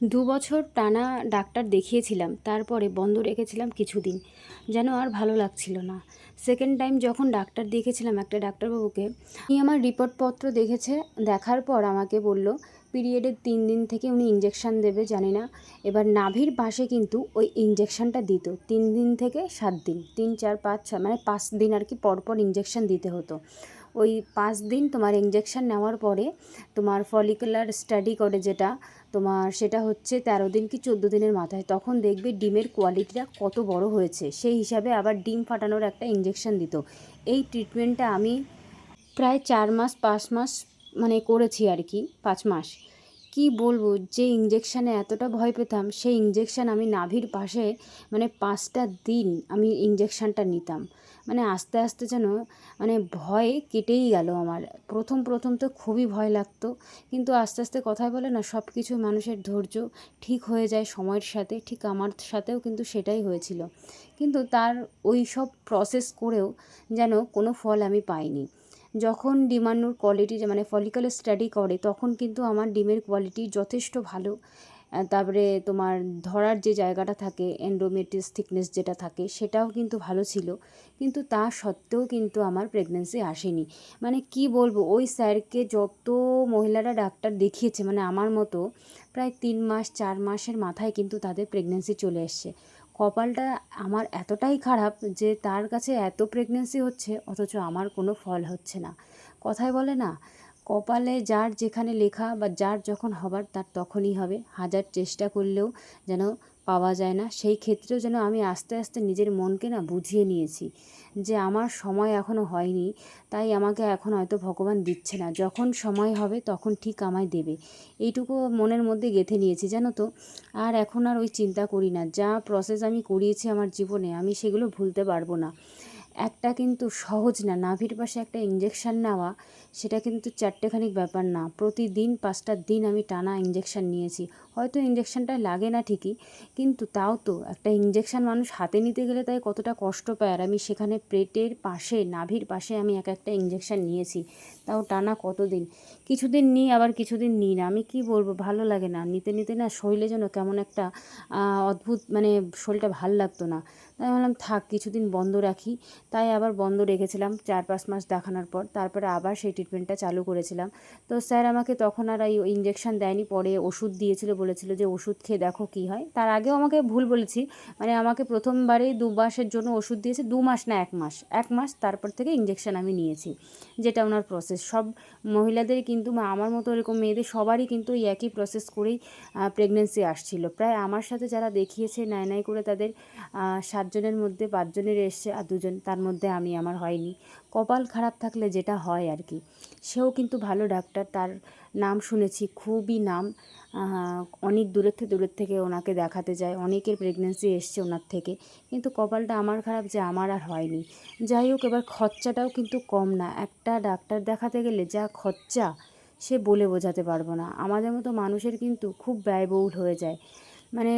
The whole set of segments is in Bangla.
২ বছর টানা ডাক্তার দেখিয়েছিলাম, তারপরে বন্ধ রেখেছিলাম কিছুদিন, যেন আর ভালো লাগছিল না। সেকেন্ড টাইম যখন ডাক্তার দেখিয়েছিলাম একটা ডাক্তারবাবুকে, উনি আমার রিপোর্টপত্র দেখেছে, দেখার পর আমাকে বলল পিরিয়ডের 3 দিন থেকে উনি ইঞ্জেকশান দেবে, জানি না। এবার নাভির পাশে কিন্তু ওই ইঞ্জেকশানটা দিত 3 দিন থেকে 7 দিন, 3, 4, 5, 6 মানে 5 দিন আর কি পরপর ইঞ্জেকশান দিতে হতো। ওই 5 দিন তোমার ইঞ্জেকশান নেওয়ার পরে তোমার ফলিকুলার স্টাডি করে যেটা তোমার, সেটা হচ্ছে 13 দিন কি 14 দিনের মাথায়, তখন দেখবে ডিমের কোয়ালিটিটা কত বড় হয়েছে। সেই হিসাবে আবার ডিম ফাটানোর একটা ইঞ্জেকশান দিত। এই ট্রিটমেন্টটা আমি প্রায় 4 মাস 5 মাস মানে করেছি আর কি, 5 মাস। কি বলবো, যে ইঞ্জেকশানে এতটা ভয় পেতাম, সেই ইঞ্জেকশান আমি নাভির পাশে মানে 5টা দিন আমি ইঞ্জেকশানটা নিতাম। মানে আস্তে আস্তে যেন মানে ভয় কেটেই গেল আমার। প্রথম প্রথম তো খুবই ভয় লাগতো, কিন্তু আস্তে আস্তে কথায় বলে না, সব কিছু মানুষের ধৈর্য ঠিক হয়ে যায় সময়ের সাথে। ঠিক আমার সাথেও কিন্তু সেটাই হয়েছিল, কিন্তু তার ওই সব প্রসেস করেও যেন কোনো ফল আমি পাইনি। যখন ডিমান্ডুর কোয়ালিটি মানে ফলিকুলার স্টাডি করে, তখন কিন্তু আমার ডিমের কোয়ালিটি যথেষ্ট ভালো। তারপরে তোমার ধরার যে জায়গাটা থাকে, এন্ডোমেট্রিয়াস থিকনেস যেটা থাকে, সেটাও কিন্তু ভালো ছিল। কিন্তু তা সত্ত্বেও কিন্তু আমার প্রেগন্যান্সি আসেনি। মানে কি বলবো, ওই স্যারকে যত মহিলারা ডাক্তার দেখিয়েছে, মানে আমার মতো প্রায় 3 মাস 4 মাসের মাথায় কিন্তু তাদের প্রেগন্যান্সি চলে এসছে। কপালটা আমার এতটাই খারাপ যে তার কাছে এত প্রেগন্যান্সি হচ্ছে, অথচ আমার কোনো ফল হচ্ছে না। কথায় বলে না, কপালে যার যেখানে লেখা বা যার যখন হবার তার তখনই হবে, হাজার চেষ্টা করলেও যেন পাওয়া যায় না। সেই ক্ষেত্রেও যেন আমি আস্তে আস্তে নিজের মনকে না বুঝিয়ে নিয়েছি যে আমার সময় এখনও হয়নি, তাই আমাকে এখন হয়তো ভগবান দিচ্ছে না, যখন সময় হবে তখন ঠিক আমায় দেবে। এইটুকু মনের মধ্যে গেঁথে নিয়েছি, জানো তো। আর এখন আর ওই চিন্তা করি না। যা প্রসেস আমি করিয়েছি আমার জীবনে, আমি সেগুলো ভুলতে পারবো না। একটা কিন্তু সহজ না, নাভির পাশে একটা ইঞ্জেকশান নেওয়া, সেটা কিন্তু চারটেখানিক ব্যাপার না। প্রতিদিন 5টা দিন আমি টানা ইঞ্জেকশান নিয়েছি। হয়তো ইঞ্জেকশানটা লাগে না ঠিকই, কিন্তু তাও তো একটা ইঞ্জেকশান মানুষ হাতে নিতে গেলে তাই কতটা কষ্ট পায়, আর আমি সেখানে পেটের পাশে, নাভির পাশে আমি এক একটা ইঞ্জেকশান নিয়েছি, তাও টানা কতদিন। কিছুদিন নিই আবার কিছুদিন নিই না। আমি কি বলবো, ভালো লাগে না, নিতে নিতে না শরীরে যেন কেমন একটা অদ্ভুত, মানে শরীরটা ভাল লাগতো না। তাই ভাবলাম থাক, কিছুদিন বন্ধ রাখি। তাই আবার বন্ধ রেখেছিলাম 4-5 মাস দেখানোর পর, তারপরে আবার সেই ট্রিটমেন্টটা চালু করেছিলাম। তো স্যার আমাকে তখন আর এই ইঞ্জেকশান দেয়নি, পরে ওষুধ দিয়েছিল, বলেছিল যে ওষুধ খেয়ে দেখো কী হয়। তার আগেও আমাকে ভুল বলেছি, মানে আমাকে প্রথমবারেই 2 মাসের জন্য ওষুধ দিয়েছে, 2 মাস না 1 মাস, 1 মাস তারপর থেকে ইঞ্জেকশান আমি নিয়েছি, যেটা ওনার প্রসেস। সব মহিলাদের কিন্তু বা আমার মতো এরকম মেয়েদের সবারই কিন্তু এই একই প্রসেস করেই প্রেগনেন্সি আসছিল। প্রায় আমার সাথে যারা দেখিয়েছে নাই নাই করে তাদের 7 জনের মধ্যে 5 জনের এসছে, আর 2 জন, তার মধ্যে আমি, আমার হয়নি। কপাল খারাপ থাকলে যেটা হয় আর কি। সেও কিন্তু ভালো ডাক্তার, তার নাম শুনেছি, খুবই নাম। অনেক দূরের থেকে ওনাকে দেখাতে যায়, অনেকের প্রেগনেন্সি এসছে ওনার থেকে, কিন্তু কপালটা আমার খারাপ যে আমার আর হয়নি। যাই হোক, এবার খরচাটাও কিন্তু কম না। একটা ডাক্তার দেখাতে গেলে যা খরচা, সে বলে বোঝাতে পারবো না। আমাদের মতো মানুষের কিন্তু খুব ব্যয়বহুল হয়ে যায়। মানে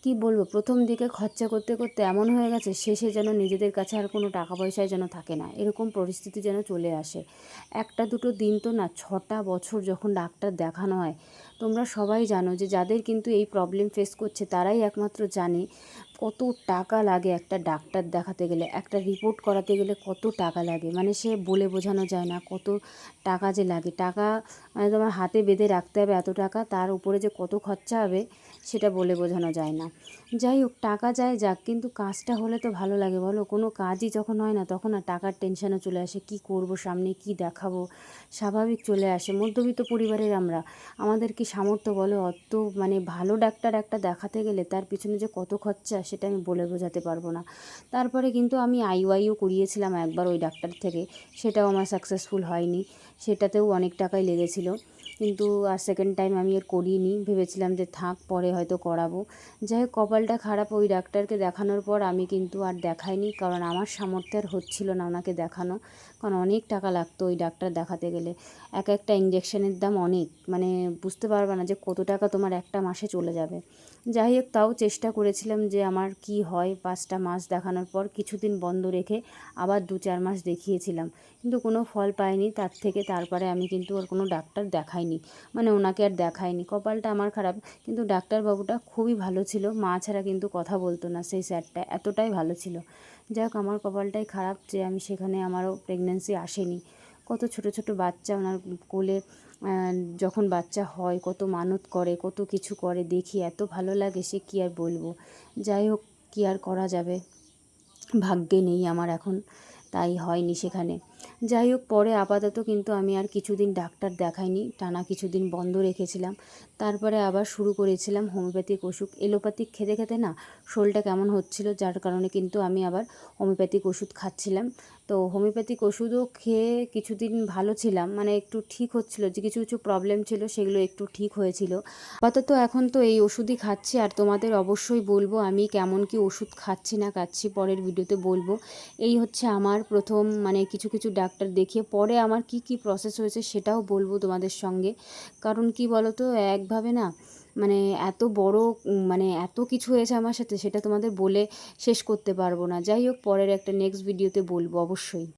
কি বলবো, প্রথম দিকে খরচা করতে করতে এমন হয়ে গেছে, শেষে যেন নিজেদের কাছে আর কোনো টাকা পয়সায় যেন থাকে না, এরকম পরিস্থিতি যেন চলে আসে। একটা দুটো দিন তো না, 6টা বছর যখন ডাক্তার দেখানো হয়। তোমরা সবাই জানো যে যাদের কিন্তু এই প্রবলেম ফেস করছে, তারাই একমাত্র জানে কত টাকা লাগে একটা ডাক্তার দেখাতে গেলে, একটা রিপোর্ট করাতে গেলে কত টাকা লাগে। মানে সে বলে বোঝানো যায় না কত টাকা যে লাগে। টাকা মানে তোমার হাতে বেঁধে রাখতে হবে এত টাকা, তার উপরে যে কত খরচা হবে সেটা বলে বোঝানো যায় না। যাই হোক, টাকা যায় যাক, কিন্তু কাজটা হলে তো ভালো লাগে বলো। কোনো কাজই যখন হয় না, তখন না টাকার টেনশনও চলে আসে, কি করব, সামনে কি দেখাবো, স্বাভাবিক চলে আসে। মধ্যবিত্ত পরিবারের আমরা, আমাদের কি সামর্থ্য বলো অত মানে ভালো ডাক্তার একটা দেখাতে গেলে তার পিছনে যে কত খরচা, সেটা আমি বলে বোঝাতে পারবো না। তারপরে কিন্তু আমি আইওআইও করিয়েছিলাম একবার ওই ডাক্তার থেকে, সেটাও আমার সাকসেসফুল হয়নি, সেটাতেও অনেক টাকাই লেগেছিলো। কিন্তু আর সেকেন্ড টাইম আমি আর করিনি, ভেবেছিলাম যে থাক, পরে হয়তো করাবো। যাই হোক, কপালটা খারাপ, ওই ডাক্তারকে দেখানোর পর আমি কিন্তু আর দেখাইনি, কারণ আমার সামর্থ্য আর হচ্ছিল না ওনাকে দেখানো। কারণ অনেক টাকা লাগতো ওই ডাক্তার দেখাতে গেলে, এক একটা ইঞ্জেকশনের দাম অনেক, মানে বুঝতে পারবে না যে কত টাকা তোমার একটা মাসে চলে যাবে। যাই হোক, তাও চেষ্টা করেছিলাম যে আমার কি হয়। 5টা মাস দেখানোর পর কিছুদিন বন্ধ রেখে আবার 2-4 মাস দেখিয়েছিলাম, কিন্তু কোনো ফল পাইনি। তারপরে আমি কিন্তু আর কোনো ডাক্তার দেখাইনি। হয়নি, মানে ওনাকে আর দেখায়নি। কপালটা আমার খারাপ, কিন্তু ডাক্তারবাবুটা খুবই ভালো ছিল, মা ছাড়া কিন্তু কথা বলতো না, সেই স্যারটা এতটাই ভালো ছিল। যাই হোক, আমার কপালটাই খারাপ যে আমি সেখানে, আমারও প্রেগন্যান্সি আসেনি। কত ছোট ছোট বাচ্চা ওনার কোলে, যখন বাচ্চা হয় কত মানত করে, কত কিছু করে, দেখি এত ভালো লাগে, সে কী আর বলবো। যাই হোক, কী আর করা যাবে, ভাগ্যে নেই আমার এখন, তাই হয়নি সেখানে। যাই হোক, পরে আপাতত কিন্তু আমি আর কিছুদিন ডাক্তার দেখাইনি, টানা কিছুদিন বন্ধ রেখেছিলাম। তারপরে আবার শুরু করেছিলাম হোমিওপ্যাথিক ওষুধ। এলোপ্যাথিক খেতে খেতে না শরীরটা কেমন হচ্ছিল, যার কারণে কিন্তু আমি আবার হোমিওপ্যাথিক ওষুধ খাচ্ছিলাম। তো হোমিওপ্যাথিক ওষুধও খেয়ে কিছুদিন ভালো ছিলাম, মানে একটু ঠিক হচ্ছিল, যে কিছু কিছু প্রবলেম ছিল সেগুলো একটু ঠিক হয়েছিল। আপাতত এখন তো এই ওষুধই খাচ্ছি, আর তোমাদের অবশ্যই বলবো আমি কেমন কি ওষুধ খাচ্ছি না খাচ্ছি, পরের ভিডিওতে বলবো। এই হচ্ছে আমার প্রথম, মানে কিছু কিছু ডাক্তার দেখিয়ে পরে আমার কি কি প্রসেস হয়েছে সেটাও বলবো তোমাদের সঙ্গে। কারণ কি বলো তো, একভাবে না, মানে এত বড়, মানে এত কিছু হয়েছে আমার সাথে, সেটা তোমাদের বলে শেষ করতে পারবো না। যাই হোক, পরের একটা নেক্সট ভিডিওতে বলবো অবশ্যই।